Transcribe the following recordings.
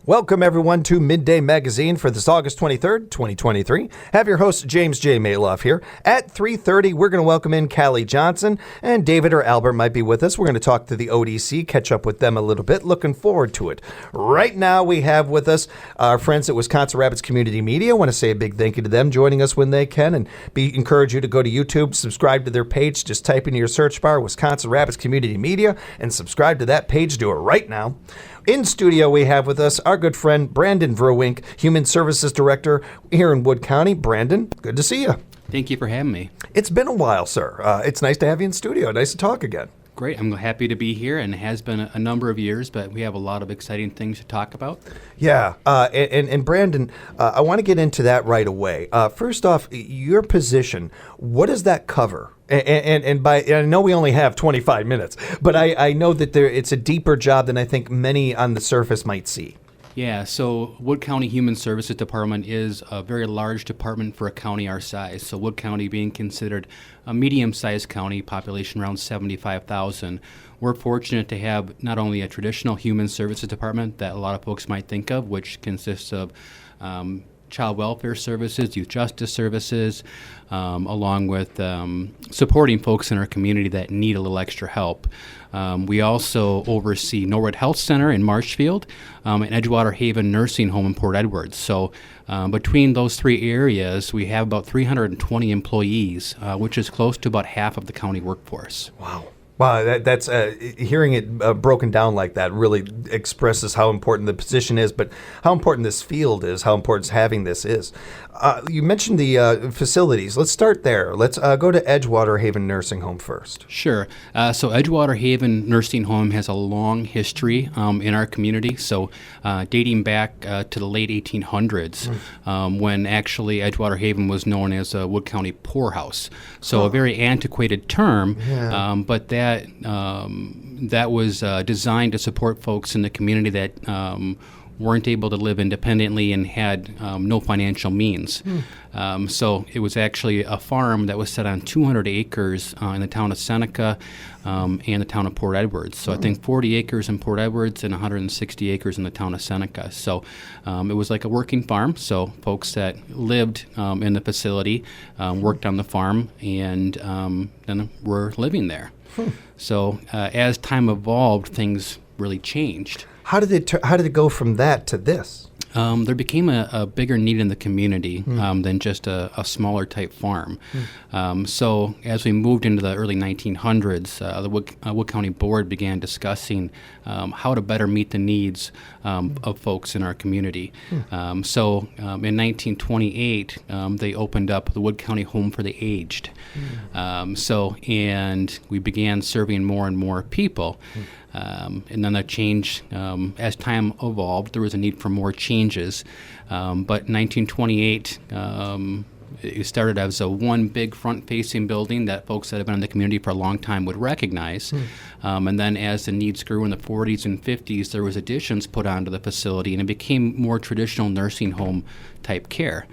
Welcome, everyone, to Midday Magazine for this August 23rd, 2023. Have your host, James J. Maloff, here. At 3:30, we're going to welcome in Callie Johnson, and David or Albert might be with us. We're going to talk to the ODC, catch up with them a little bit. Looking forward to it. Right now, we have with us our friends at Wisconsin Rapids Community Media. I want to say a big thank you to them joining us when they can, and encourage you to go to YouTube, subscribe to their page. Just type into your search bar, Wisconsin Rapids Community Media, and subscribe to that page. Do it right now. In studio, we have with us our good friend Brandon Verwink, Human Services Director here in Wood County. Brandon, good to see you. Thank you for having me. It's been a while, sir. It's nice to have you in studio. Nice to talk again. Great. I'm happy to be here, and it has been a number of years, but we have a lot of exciting things to talk about. Yeah. And Brandon, I want to get into that right away. First off, your position, what does that cover? And I know we only have 25 minutes, but I know that it's a deeper job than I think many on the surface might see. Yeah, so Wood County Human Services Department is a very large department for a county our size. So Wood County being considered a medium-sized county, population around 75,000. We're fortunate to have not only a traditional human services department that a lot of folks might think of, which consists of child welfare services, youth justice services, along with supporting folks in our community that need a little extra help. We also oversee Norwood Health Center in Marshfield and Edgewater Haven Nursing Home in Port Edwards. So between those three areas, we have about 320 employees, which is close to about half of the county workforce. Wow. Wow, that's hearing it broken down like that really expresses how important the position is, but how important this field is, how important having this is. You mentioned the facilities. Let's start there. Let's go to Edgewater Haven Nursing Home first. Sure. So Edgewater Haven Nursing Home has a long history in our community. So dating back to the late 1800s, when actually Edgewater Haven was known as a Wood County poorhouse. So a very antiquated term, but that was designed to support folks in the community that weren't able to live independently and had no financial means. So it was actually a farm that was set on 200 acres in the town of Seneca and the town of Port Edwards. So I think 40 acres in Port Edwards and 160 acres in the town of Seneca. So it was like a working farm. So folks that lived in the facility worked on the farm and then were living there. So as time evolved, things really changed. How did it go from that to this? There became a bigger need in the community than just a smaller type farm. So as we moved into the early 1900s, the Wood County Board began discussing how to better meet the needs of folks in our community. So in 1928, they opened up the Wood County Home for the Aged. And we began serving more and more people. And then that changed as time evolved. There was a need for more changes. But in 1928, it started as a one big front-facing building that folks that have been in the community for a long time would recognize. And then as the needs grew in the 40s and 50s, there was additions put onto the facility, and it became more traditional nursing home type care.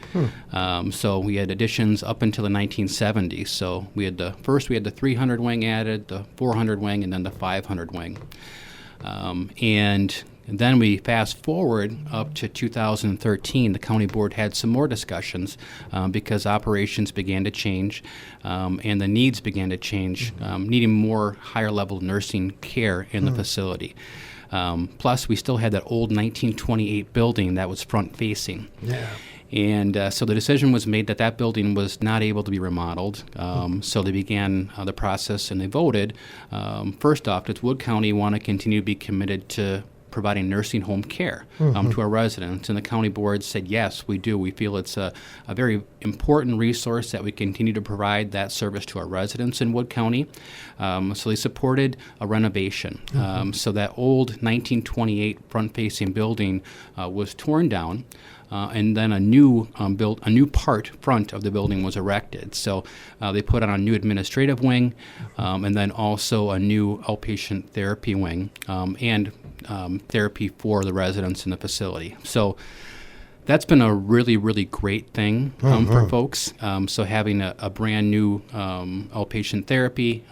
So we had additions up until the 1970s. So we had the 300 wing added, the 400 wing, and then the 500 wing. And then we fast forward up to 2013. The county board had some more discussions because operations began to change and the needs began to change, needing more higher level nursing care in the facility. Plus, we still had that old 1928 building that was front facing. Yeah. And so the decision was made that that building was not able to be remodeled. So they began the process and they voted. First off, does Wood County want to continue to be committed to providing nursing home care to our residents? And the county board said, yes, we do. We feel it's a very important resource that we continue to provide that service to our residents in Wood County. So they supported a renovation. So that old 1928 front-facing building was torn down. And then a new front of the building was erected. So they put on a new administrative wing, and then also a new outpatient therapy wing, and therapy for the residents in the facility. So that's been a really, really great thing for folks. So having a brand new outpatient therapy,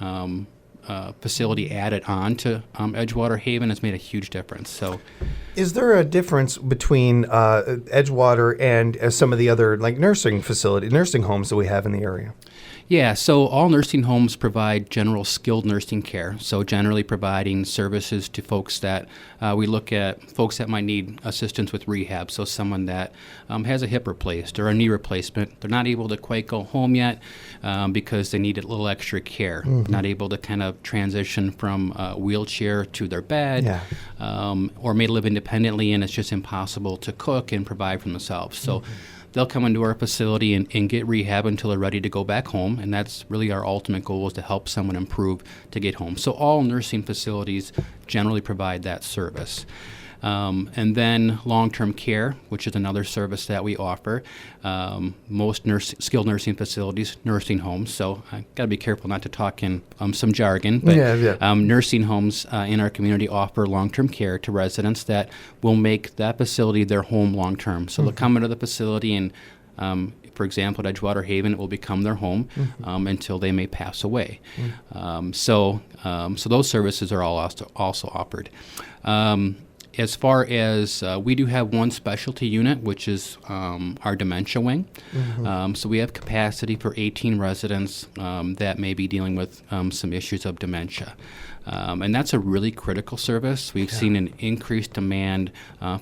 facility added on to Edgewater Haven has made a huge difference. So, is there a difference between Edgewater and some of the other like nursing homes that we have in the area? Yeah, so all nursing homes provide general skilled nursing care. So generally providing services to folks that we look at folks that might need assistance with rehab. So someone that has a hip replaced or a knee replacement, they're not able to quite go home yet because they need a little extra care. Not able to kind of transition from a wheelchair to their bed, or may live independently and it's just impossible to cook and provide for themselves. So. They'll come into our facility and get rehab until they're ready to go back home, and that's really our ultimate goal, is to help someone improve to get home. So all nursing facilities generally provide that service. And then long-term care, which is another service that we offer. Most skilled nursing facilities, nursing homes, so I got to be careful not to talk in some jargon, but nursing homes in our community offer long-term care to residents that will make that facility their home long-term. So they'll come into the facility and for example, at Edgewater Haven, it will become their home until they may pass away. So those services are all also offered. As far as we do have one specialty unit, which is our dementia wing. So we have capacity for 18 residents that may be dealing with some issues of dementia. And that's a really critical service. We've seen an increased demand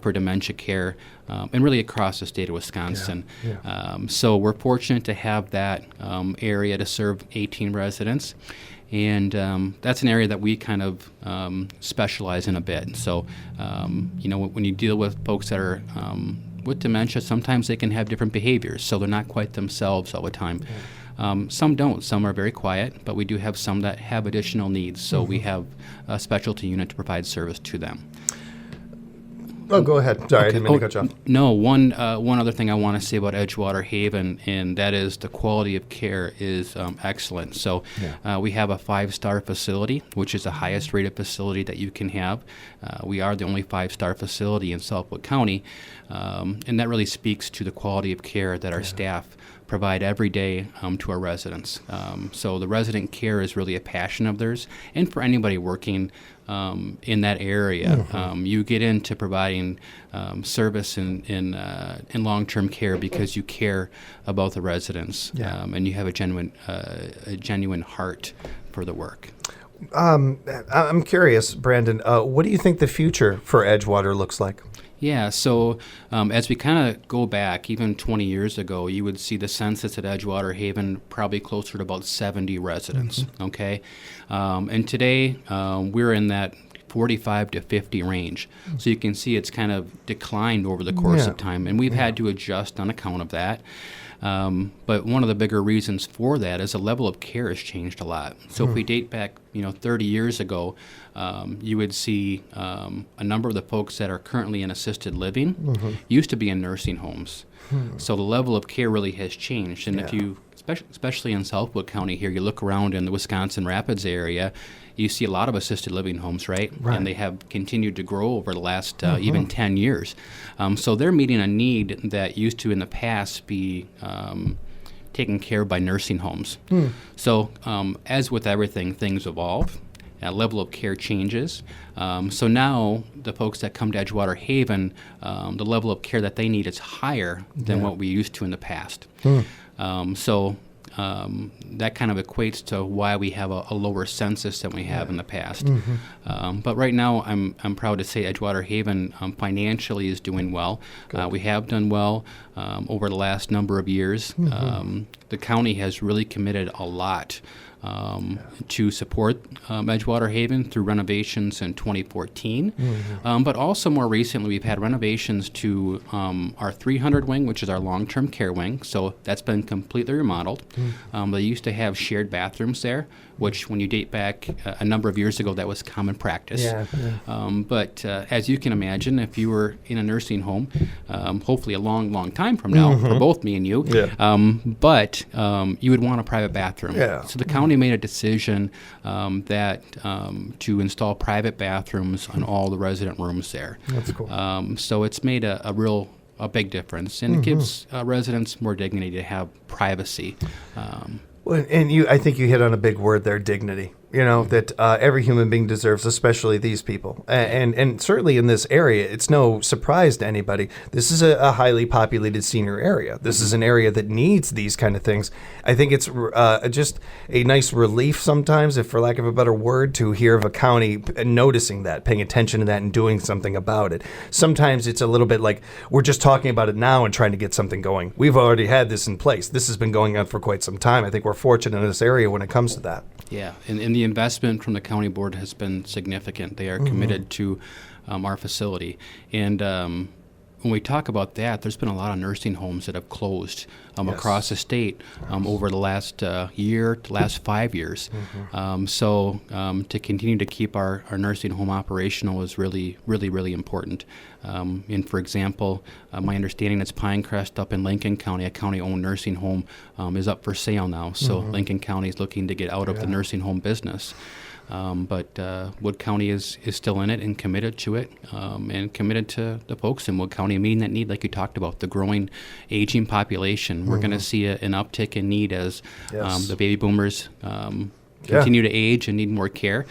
for dementia care and really across the state of Wisconsin. So we're fortunate to have that area to serve 18 residents. And that's an area that we kind of specialize in a bit. So, when you deal with folks that are with dementia, sometimes they can have different behaviors, so they're not quite themselves all the time. Some don't. Some are very quiet, but we do have some that have additional needs. So we have a specialty unit to provide service to them. Oh, go ahead. Sorry, I didn't mean to cut you off. No, one other thing I want to say about Edgewater Haven, and that is the quality of care is excellent. So we have a 5-star facility, which is the highest rated facility that you can have. We are the only 5-star facility in Southwood County, and that really speaks to the quality of care that our staff provide every day to our residents. So the resident care is really a passion of theirs, and for anybody working in that area, you get into providing service in long-term care because you care about the residents, and you have a genuine heart for the work. I'm curious, Brandon, what do you think the future for Edgewater looks like? Yeah, so as we kind of go back, even 20 years ago, you would see the census at Edgewater Haven probably closer to about 70 residents, okay? And today, we're in that 45 to 50 range. So you can see it's kind of declined over the course of time, and we've had to adjust on account of that. But one of the bigger reasons for that is the level of care has changed a lot. So if we date back, 30 years ago, you would see a number of the folks that are currently in assisted living used to be in nursing homes. So the level of care really has changed. And if you, especially in Southwood County here, you look around in the Wisconsin Rapids area, you see a lot of assisted living homes, right? And they have continued to grow over the last even 10 years. So they're meeting a need that used to in the past be taken care of by nursing homes. So as with everything, things evolve. Level of care changes. So now the folks that come to Edgewater Haven, the level of care that they need is higher than what we used to in the past. So that kind of equates to why we have a lower census than we have in the past. But right now, I'm proud to say Edgewater Haven financially is doing well. We have done well over the last number of years. The county has really committed a lot to support Edgewater Haven through renovations in 2014. But also more recently, we've had renovations to our 300 wing, which is our long-term care wing. So that's been completely remodeled. They used to have shared bathrooms there, which when you date back a number of years ago, that was common practice. But as you can imagine, if you were in a nursing home, hopefully a long, long time from now, for both me and you, but you would want a private bathroom. So the county made a decision that to install private bathrooms on all the resident rooms there. That's cool. So it's made a big difference, and it gives residents more dignity to have privacy. Well, and I think you hit on a big word there, dignity. that every human being deserves, especially these people. And certainly in this area, it's no surprise to anybody. This is a highly populated senior area. This is an area that needs these kind of things. I think it's just a nice relief sometimes, if for lack of a better word, to hear of a county noticing that, paying attention to that and doing something about it. Sometimes it's a little bit like we're just talking about it now and trying to get something going. We've already had this in place. This has been going on for quite some time. I think we're fortunate in this area when it comes to that. Yeah, and the investment from the county board has been significant. They are committed to our facility. And when we talk about that, there's been a lot of nursing homes that have closed across the state over the last last 5 years. So to continue to keep our nursing home operational is really, really, really important. And for example, my understanding is Pinecrest up in Lincoln County, a county-owned nursing home, is up for sale now. So Lincoln County is looking to get out of the nursing home business. But Wood County is still in it and committed to it, and committed to the folks in Wood County meeting that need, like you talked about, the growing aging population. We're going to see an uptick in need as the baby boomers continue to age and need more care.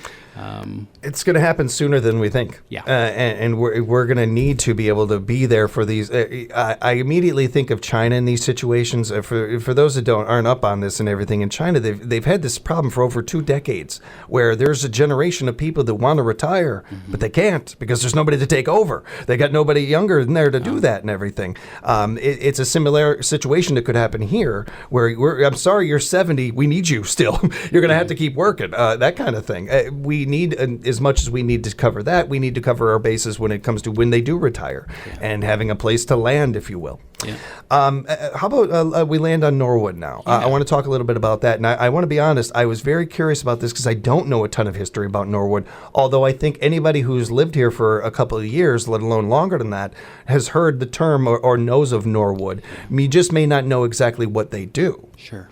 It's going to happen sooner than we think. Yeah. And we're going to need to be able to be there for these. I immediately think of China in these situations. For those that aren't up on this and everything, in China, they've had this problem for over 2 decades where there's a generation of people that want to retire, but they can't because there's nobody to take over. They got nobody younger in there to do that and everything. It's a similar situation that could happen here where I'm sorry, you're 70. We need you still. You're going to have to keep working, that kind of thing. We need, as much as we need to cover that, we need to cover our bases when it comes to when they do retire and having a place to land, if you will. Yeah. How about we land on Norwood now? I want to talk a little bit about that. And I want to be honest, I was very curious about this because I don't know a ton of history about Norwood, although I think anybody who's lived here for a couple of years, let alone longer than that, has heard the term or knows of Norwood. You just may not know exactly what they do. Sure.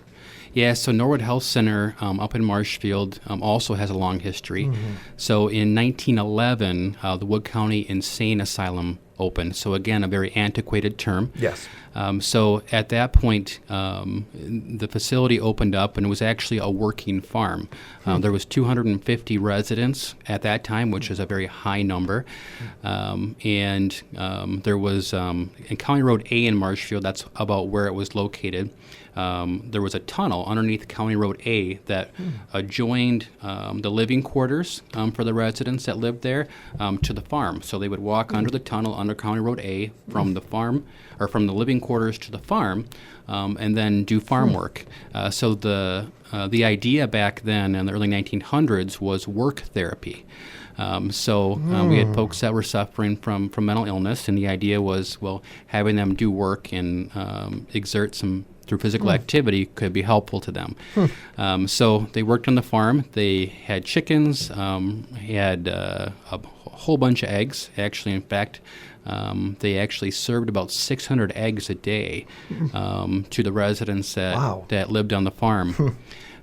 Yeah, so Norwood Health Center up in Marshfield also has a long history. So in 1911, the Wood County Insane Asylum opened. So again, a very antiquated term. Yes. So at that point, the facility opened up and it was actually a working farm. There was 250 residents at that time, which is a very high number. And there was, in County Road A in Marshfield, that's about where it was located. There was a tunnel underneath County Road A that adjoined the living quarters for the residents that lived there to the farm. So they would walk under the tunnel under County Road A from the farm or from the living quarters to the farm and then do farm work. So the idea back then in the early 1900s was work therapy. We had folks that were suffering from mental illness, and the idea was, well, having them do work and exert some through physical activity could be helpful to them. So they worked on the farm. They had chickens, had a whole bunch of eggs. Actually, in fact, they actually served about 600 eggs a day to the residents that lived on the farm.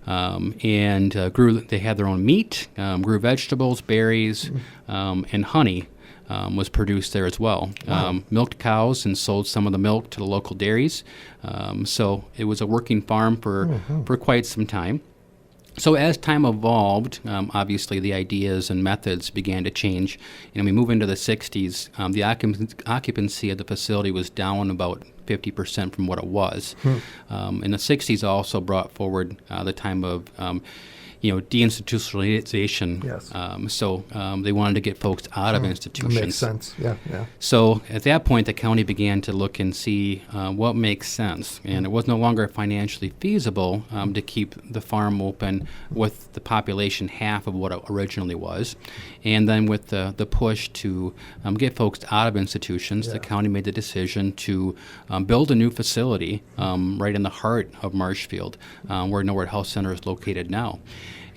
And they had their own meat, grew vegetables, berries, and honey. Was produced there as well. Milked cows and sold some of the milk to the local dairies. So it was a working farm for quite some time. So as time evolved, obviously the ideas and methods began to change. And we move into the 60s. The occupancy of the facility was down about 50% from what it was. And the 60s also brought forward the time of deinstitutionalization. Yes. So they wanted to get folks out of institutions. Makes sense. Yeah. So at that point, the county began to look and see what makes sense. And it was no longer financially feasible to keep the farm open with the population half of what it originally was. And then with the push to get folks out of institutions, the county made the decision to build a new facility right in the heart of Marshfield, where Norwood Health Center is located now.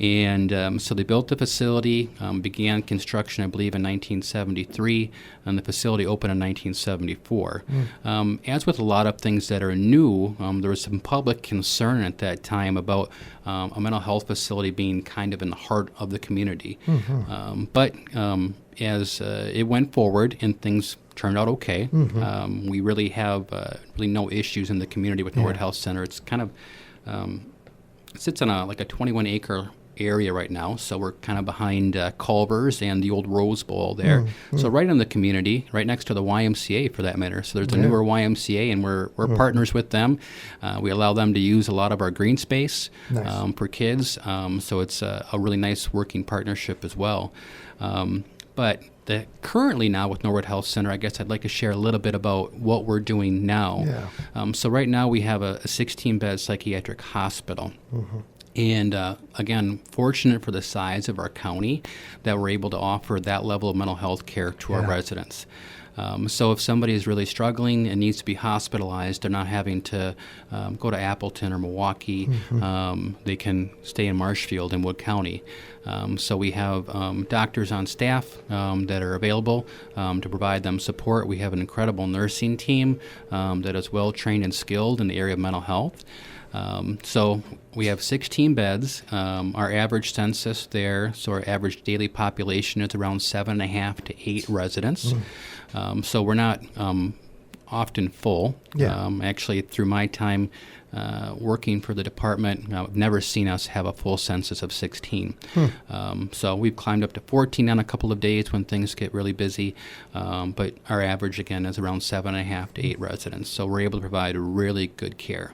And so they built the facility, began construction, I believe, in 1973, and the facility opened in 1974. As with a lot of things that are new, there was some public concern at that time about a mental health facility being kind of in the heart of the community. But as it went forward and things turned out okay, we really have really no issues in the community with Norwood Health Center. It's kind of sits on a 21-acre area right now. So we're kind of behind Culver's and the old Rose Bowl there. So right in the community, right next to the YMCA for that matter. So there's a newer YMCA, and we're partners with them. We allow them to use a lot of our green space for kids. So it's a really nice working partnership as well. But currently now with Norwood Health Center, I guess I'd like to share a little bit about what we're doing now. So right now we have a 16-bed psychiatric hospital. And again, fortunate for the size of our county that we're able to offer that level of mental health care to our residents. So if somebody is really struggling and needs to be hospitalized, they're not having to go to Appleton or Milwaukee. They can stay in Marshfield in Wood County. So we have doctors on staff that are available to provide them support. We have an incredible nursing team that is well trained and skilled in the area of mental health. So we have 16 beds. Our average census there, so our average daily population is around 7.5 to 8 residents. So we're not often full. Actually, through my time working for the department, I've never seen us have a full census of 16. So we've climbed up to 14 on a couple of days when things get really busy, but our average, again, is around 7.5 to 8 residents. So we're able to provide really good care.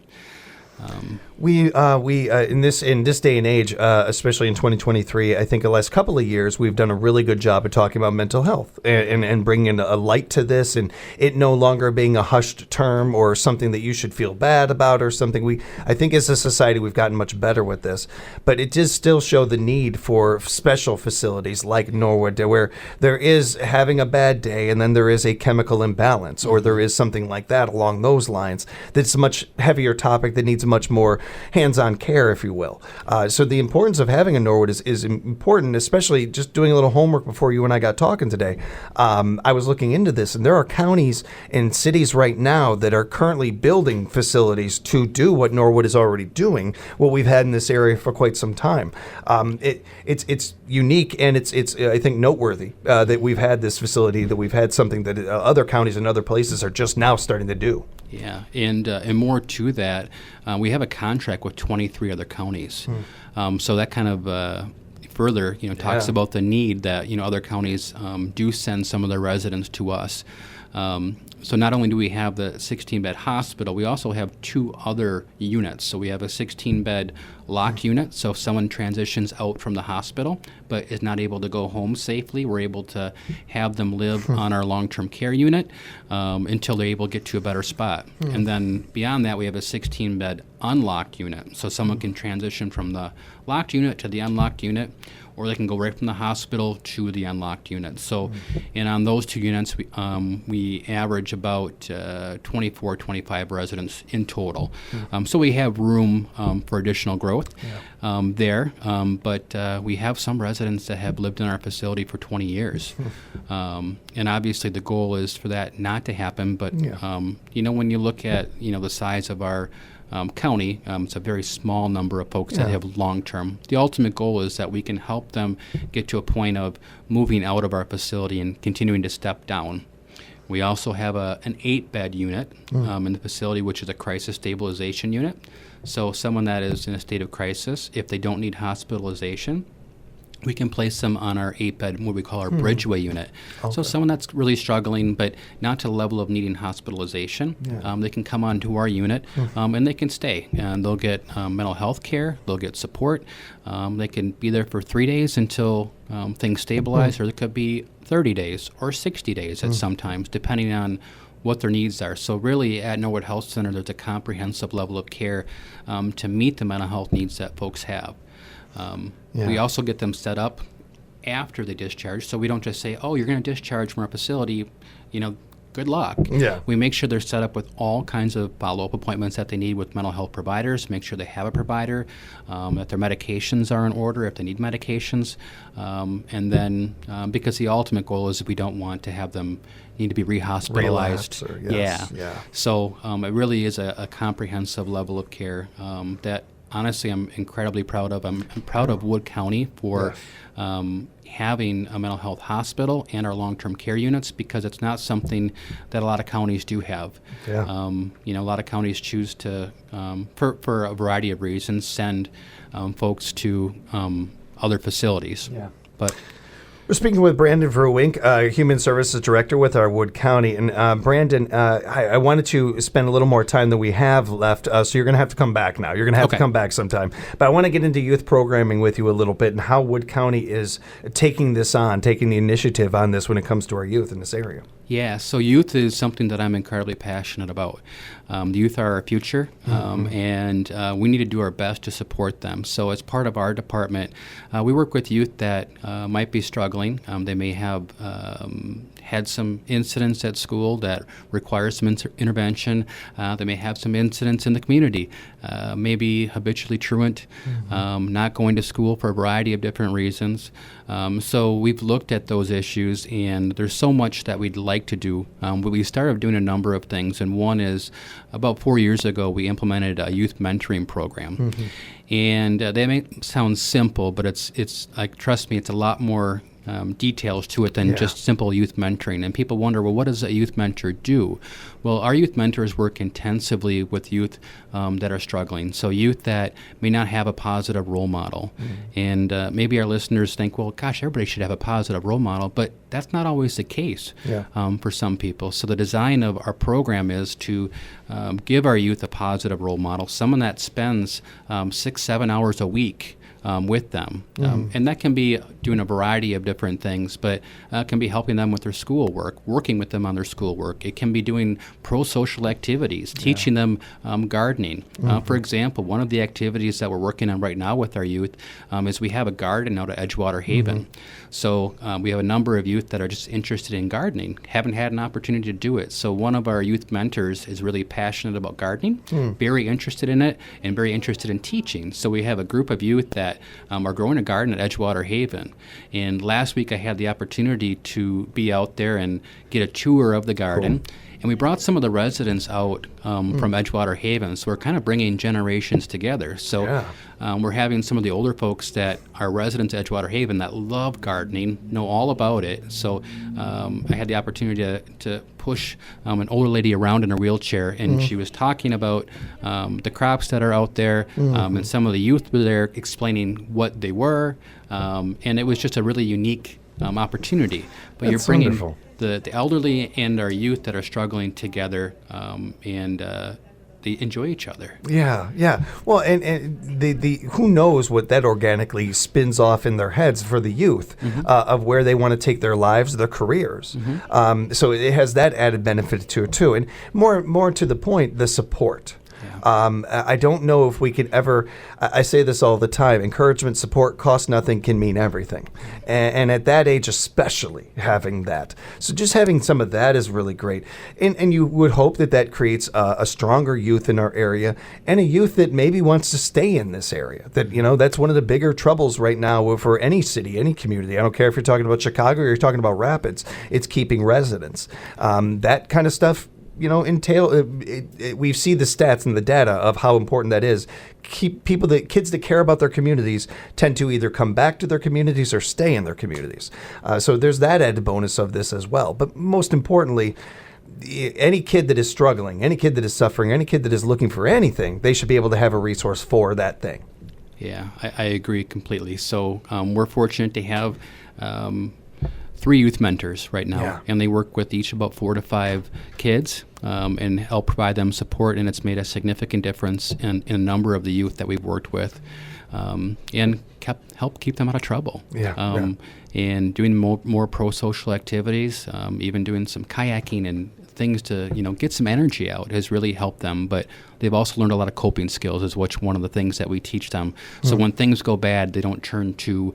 We in this day and age, especially in 2023, I think the last couple of years we've done a really good job of talking about mental health and bringing a light to this, and it no longer being a hushed term or something that you should feel bad about or something. I think as a society we've gotten much better with this, but it does still show the need for special facilities like Norwood, where there is having a bad day and then there is a chemical imbalance or there is something like that along those lines. That's a much heavier topic that needs much more hands-on care, if you will. So the importance of having a Norwood is important, especially just doing a little homework before you and I got talking today. I was looking into this, and there are counties and cities right now that are currently building facilities to do what Norwood is already doing, what we've had in this area for quite some time. It's unique, and it's I think noteworthy that we've had this facility, that we've had something that other counties and other places are just now starting to do. Yeah, and more to that, we have a contract with 23 other counties. So that kind of further, talks about the need that, other counties do send some of their residents to us. So not only do we have the 16-bed hospital, we also have 2 other units. So we have a 16-bed locked unit, so if someone transitions out from the hospital but is not able to go home safely, we're able to have them live on our long-term care unit until they're able to get to a better spot. And then beyond that, we have a 16-bed unlocked unit, so someone can transition from the locked unit to the unlocked unit, or they can go right from the hospital to the unlocked unit. So, and on those 2 units, we average about 24, 25 residents in total. So we have room for additional growth there, but we have some residents that have lived in our facility for 20 years. And obviously the goal is for that not to happen, but when you look at the size of our county, it's a very small number of folks that have long-term. The ultimate goal is that we can help them get to a point of moving out of our facility and continuing to step down. We also have an 8-bed unit in the facility, which is a crisis stabilization unit. So someone that is in a state of crisis, if they don't need hospitalization, we can place them on our 8-bed, what we call our Bridgeway unit. So someone that's really struggling, but not to the level of needing hospitalization, they can come onto our unit and they can stay. And they'll get mental health care, they'll get support. They can be there for 3 days until things stabilize, or it could be 30 days or 60 days at sometimes, depending on what their needs are. So really at Norwood Health Center, there's a comprehensive level of care to meet the mental health needs that folks have. We also get them set up after they discharge, so we don't just say, oh, you're going to discharge from our facility, good luck. We make sure they're set up with all kinds of follow-up appointments that they need with mental health providers, make sure they have a provider, that their medications are in order if they need medications, and then because the ultimate goal is we don't want to have them need to be rehospitalized. So it really is a comprehensive level of care that honestly I'm incredibly proud of. I'm proud of Wood County for having a mental health hospital and our long-term care units, because it's not something that a lot of counties do have. A lot of counties choose to, for a variety of reasons, send folks to other facilities. Yeah. But We're speaking with Brandon Verwink, Human Services Director with our Wood County. And Brandon, I wanted to spend a little more time than we have left, so you're going to have to come back now. You're going to have to come back sometime. But I want to get into youth programming with you a little bit and how Wood County is taking the initiative on this when it comes to our youth in this area. Yeah, so youth is something that I'm incredibly passionate about. The youth are our future, and we need to do our best to support them. So as part of our department, we work with youth that might be struggling. They may have had some incidents at school that require some intervention. They may have some incidents in the community, maybe habitually truant, not going to school for a variety of different reasons. So we've looked at those issues, and there's so much that we'd like to do. We started doing a number of things, and one is about 4 years ago we implemented a youth mentoring program. And that may sound simple, but it's like, trust me, it's a lot more details to it than just simple youth mentoring. And people wonder, well, what does a youth mentor do? Well, our youth mentors work intensively with youth that are struggling. So youth that may not have a positive role model. And maybe our listeners think, well, gosh, everybody should have a positive role model, but that's not always the case for some people. So the design of our program is to give our youth a positive role model, someone that spends 6-7 hours a week with them. And that can be doing a variety of different things, but can be helping them with their schoolwork, working with them on their schoolwork. It can be doing pro-social activities, teaching them gardening. For example, one of the activities that we're working on right now with our youth is we have a garden out at Edgewater Haven. So we have a number of youth that are just interested in gardening, haven't had an opportunity to do it. So one of our youth mentors is really passionate about gardening, very interested in it, and very interested in teaching. So we have a group of youth that are growing a garden at Edgewater Haven. And last week I had the opportunity to be out there and get a tour of the garden. And we brought some of the residents out from Edgewater Haven, so we're kind of bringing generations together. So we're having some of the older folks that are residents at Edgewater Haven that love gardening, know all about it. So I had the opportunity to push an older lady around in her wheelchair, and she was talking about the crops that are out there, and some of the youth were there explaining what they were, and it was just a really unique opportunity. But you're bringing wonderful. The elderly and our youth that are struggling together, and they enjoy each other. Yeah. Well, and the who knows what that organically spins off in their heads for the youth of where they want to take their lives, their careers. So it has that added benefit to it too, and more to the point, the support. I don't know if we could ever, I say this all the time, encouragement, support, cost nothing can mean everything. And at that age especially, having that. So just having some of that is really great. And you would hope that creates a stronger youth in our area and a youth that maybe wants to stay in this area. That, that's one of the bigger troubles right now for any city, any community. I don't care if you're talking about Chicago or you're talking about Rapids, it's keeping residents. That kind of stuff we see the stats and the data of how important that is. Kids that care about their communities tend to either come back to their communities or stay in their communities. So there's that added bonus of this as well. But most importantly, any kid that is struggling, any kid that is suffering, any kid that is looking for anything, they should be able to have a resource for that thing. Yeah, I agree completely. So we're fortunate to have 3 youth mentors right now, and they work with each about 4 to 5 kids and help provide them support, and it's made a significant difference in a number of the youth that we've worked with, and help keep them out of trouble. And doing more pro-social activities, even doing some kayaking and things to get some energy out has really helped them. But they've also learned a lot of coping skills, is one of the things that we teach them. So when things go bad, they don't turn to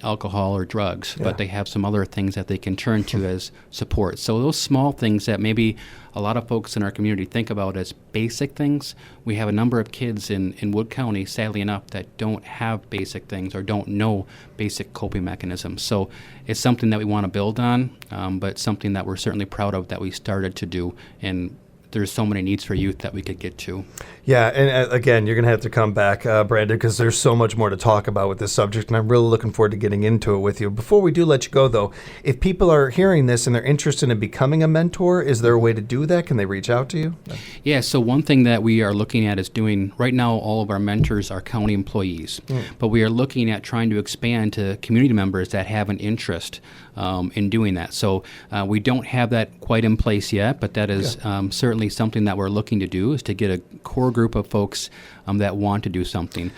alcohol or drugs, but they have some other things that they can turn to as support. So those small things that maybe a lot of folks in our community think about as basic things, we have a number of kids in Wood County, sadly enough, that don't have basic things or don't know basic coping mechanisms. So it's something that we want to build on, but something that we're certainly proud of that we started to do, and there's so many needs for youth that we could get to. Yeah, and again, you're going to have to come back, Brandon, because there's so much more to talk about with this subject, and I'm really looking forward to getting into it with you. Before we do let you go, though, if people are hearing this and they're interested in becoming a mentor, is there a way to do that? Can they reach out to you? Yeah, so one thing that we are looking at is doing, right now all of our mentors are county employees, but we are looking at trying to expand to community members that have an interest in doing that. So we don't have that quite in place yet, but that is certainly something that we're looking to do, is to get a core group of folks that want to do something.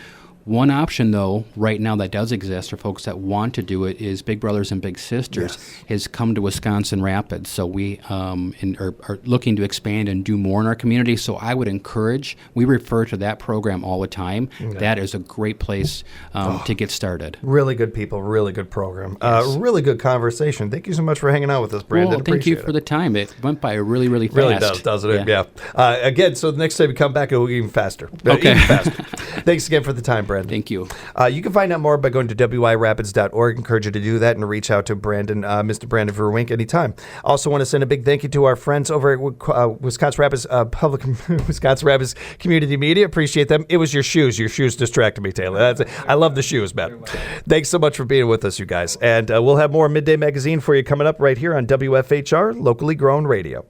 One option, though, right now that does exist for folks that want to do it is Big Brothers and Big Sisters has come to Wisconsin Rapids. So we are looking to expand and do more in our community. So I would encourage, we refer to that program all the time. Okay. That is a great place to get started. Really good people, really good program. Yes. Really good conversation. Thank you so much for hanging out with us, Brandon. Well, thank you for the time. It went by really, really fast. Really does, doesn't it? Yeah. Again, so the next time you come back, it will be even faster. Okay. Even faster. Thanks again for the time, Brandon. Thank you. You can find out more by going to wirapids.org. Encourage you to do that and reach out to Brandon, Mr. Brandon Verwink anytime. Also want to send a big thank you to our friends over at Wisconsin Rapids Wisconsin Rapids Community Media. Appreciate them. It was your shoes. Your shoes distracted me, Taylor. That's it. I love the shoes, man. Thanks so much for being with us, you guys. And we'll have more Midday Magazine for you coming up right here on WFHR, locally grown radio.